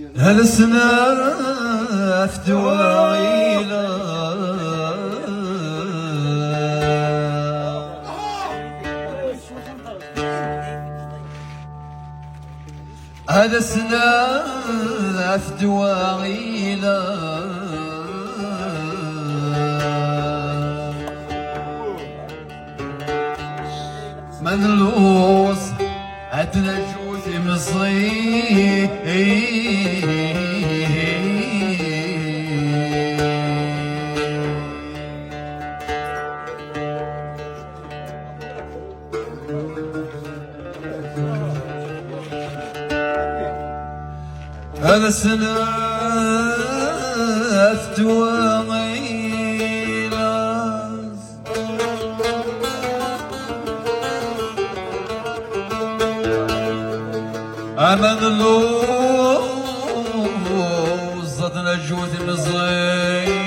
هذا سناف دواعينا هذا سناف دواعينا منلوص عدنا جوزي مصير هذا سناف دواعينا أمن اللوز زدنا جوز مزين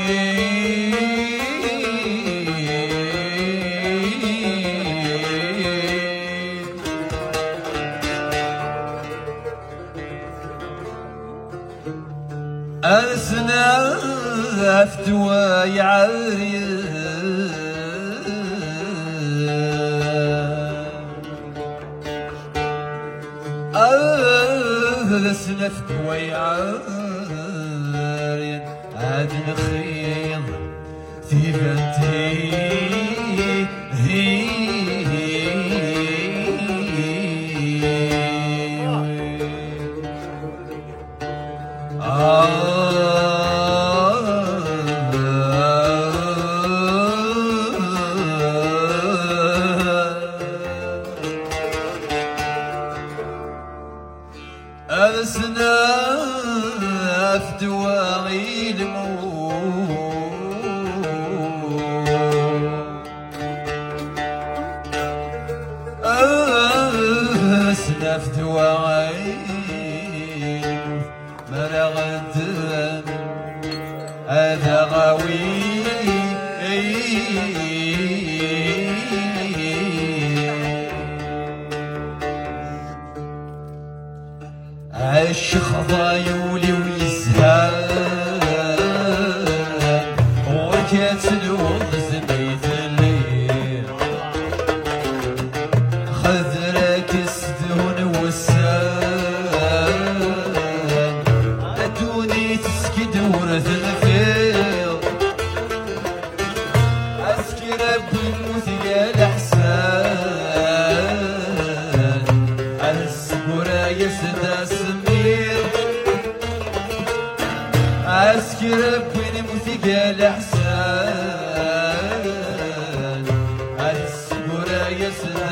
أسناف دواي عريض أسناف دواي عريض عاد نخيض في بنتي أسناف دواعي الموت أسناف دواعي مرغد هذا غاوي عش خضايولي ويزهان وكاتلوض زبيت الليل خذرك السدون والسان أدوني تسكد ورث الفيض أسكي ربي الموت يا الأحسان السكورة يسداس عسكر ربي نموت قال احسان السكورة يسدى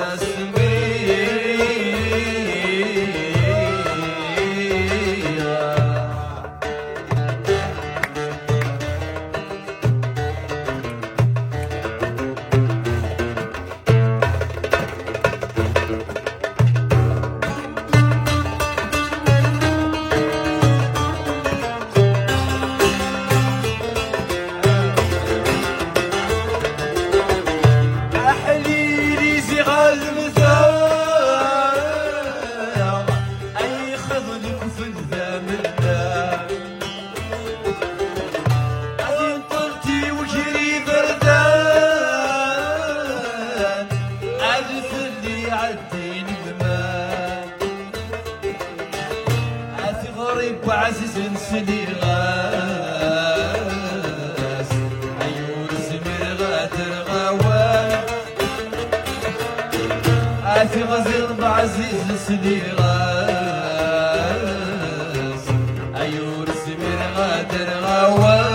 وعزيز سدي غاس عيون سمير غاتر غوان عافي غزير بعزيز سدي غاس عيون سمير غاتر غوان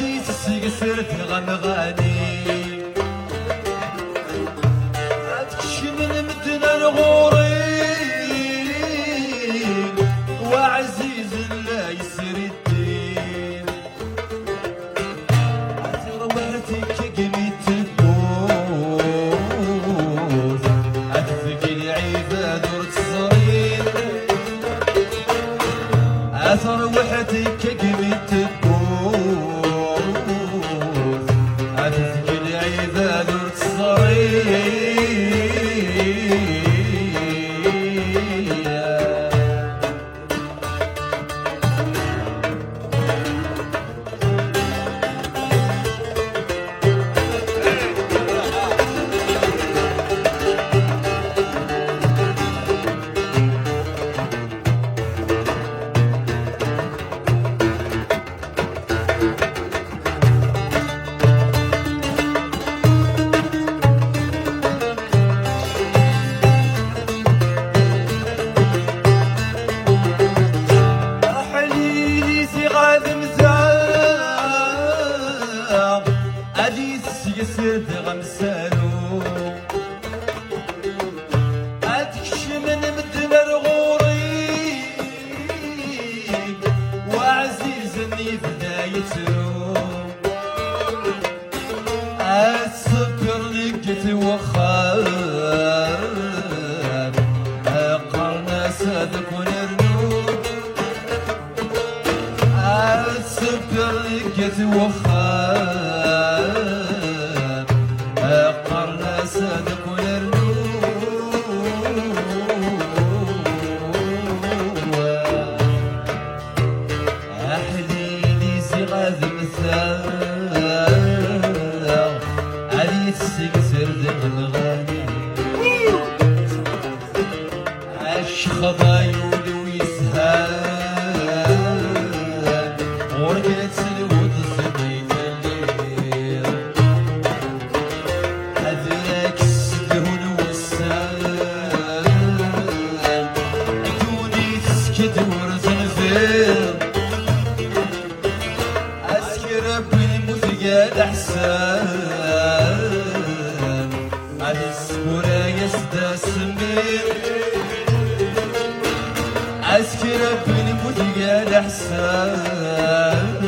أدي تسيقسر تغنغاني أتكشي من مدنا الغوري وعزيز لا يسر الدين أترواتك قميت تبوث أتفقي العباد ورتصرين أتروحتك قميت تبوث أتفقي العباد ورتصرين يسرد غمسانو أدكش من مدن الغوري وعزيزني بدايتو أتسكر لقيت وخان قرنا صادق ونرنو أتسكر لقيت وخان قرنا صادق ونرنو أحليلي صغاد مثال علي تسكسر دغنغاني عش خضايول ويسهال ورقة الود الزبيب الليل هذاك السدهون والسال دوني تسكت ورزنفير أسكر بالموت قال أحسان على السبورة يسدى سمير أسكر بالموت قال أحسان